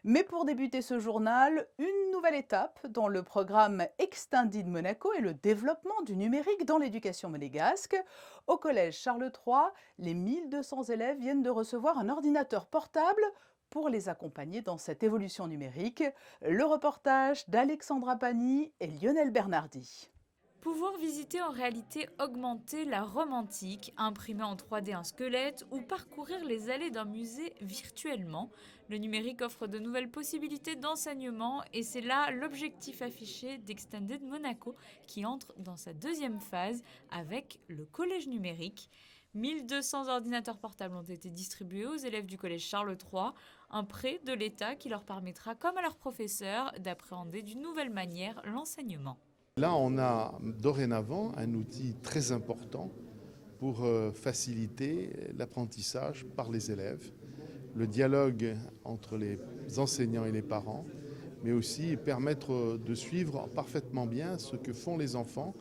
Mais pour débuter ce journal, une nouvelle étape dans le programme Extended Monaco est le développement du numérique dans l'éducation monégasque. Au collège Charles III, les 1200 élèves viennent de recevoir un ordinateur portable pour les accompagner dans cette évolution numérique. Le reportage d'Alexandra Pani et Lionel Bernardi. Pouvoir visiter en réalité augmentée la Rome antique, imprimer en 3D un squelette ou parcourir les allées d'un musée virtuellement, le numérique offre de nouvelles possibilités d'enseignement et c'est là l'objectif affiché d'Extended Monaco qui entre dans sa deuxième phase avec le collège numérique. 1200 ordinateurs portables ont été distribués aux élèves du collège Charles III, un prêt de l'État qui leur permettra, comme à leurs professeurs, d'appréhender d'une nouvelle manière l'enseignement. Là, on a dorénavant un outil très important pour faciliter l'apprentissage par les élèves, le dialogue entre les enseignants et les parents, mais aussi permettre de suivre parfaitement bien ce que font les enfants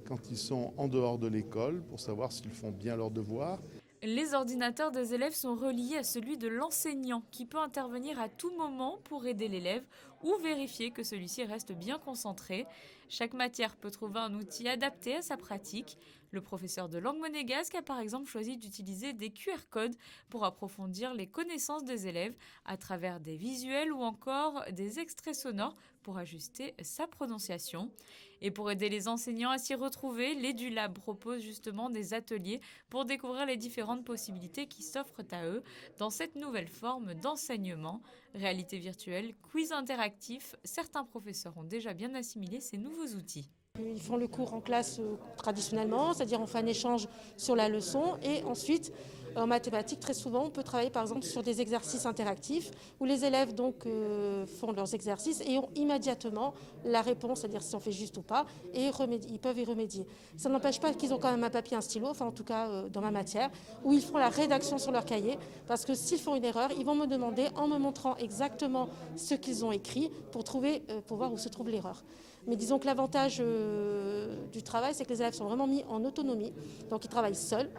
quand ils sont en dehors de l'école pour savoir s'ils font bien leurs devoirs. Les ordinateurs des élèves sont reliés à celui de l'enseignant qui peut intervenir à tout moment pour aider l'élève ou vérifier que celui-ci reste bien concentré. Chaque matière peut trouver un outil adapté à sa pratique. Le professeur de langue monégasque a par exemple choisi d'utiliser des QR codes pour approfondir les connaissances des élèves à travers des visuels ou encore des extraits sonores pour ajuster sa prononciation. Et pour aider les enseignants à s'y retrouver, l'EduLab propose justement des ateliers pour découvrir les différentes possibilités qui s'offrent à eux dans cette nouvelle forme d'enseignement. Réalité virtuelle, quiz interactif, certains professeurs ont déjà bien assimilé ces nouveaux outils. Ils font le cours en classe traditionnellement, c'est-à-dire on fait un échange sur la leçon et ensuite en mathématiques très souvent on peut travailler par exemple sur des exercices interactifs où les élèves donc font leurs exercices et ont immédiatement la réponse, c'est-à-dire si on fait juste ou pas, et ils peuvent y remédier. Ça n'empêche pas qu'ils ont quand même un papier, un stylo, enfin en tout cas dans ma matière, où ils font la rédaction sur leur cahier parce que s'ils font une erreur, ils vont me demander en me montrant exactement ce qu'ils ont écrit pour voir où se trouve l'erreur. Mais disons que l'avantage du travail, c'est que les élèves sont vraiment mis en autonomie, donc ils travaillent seuls.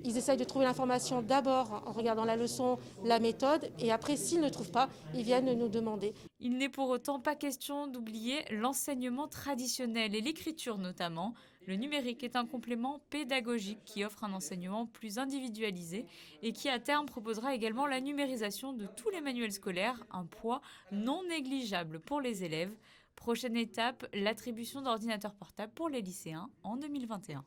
Ils essayent de trouver l'information d'abord en regardant la leçon, la méthode, et après, s'ils ne trouvent pas, ils viennent nous demander. Il n'est pour autant pas question d'oublier l'enseignement traditionnel et l'écriture notamment. Le numérique est un complément pédagogique qui offre un enseignement plus individualisé et qui à terme proposera également la numérisation de tous les manuels scolaires, un poids non négligeable pour les élèves. Prochaine étape, l'attribution d'ordinateurs portables pour les lycéens en 2021.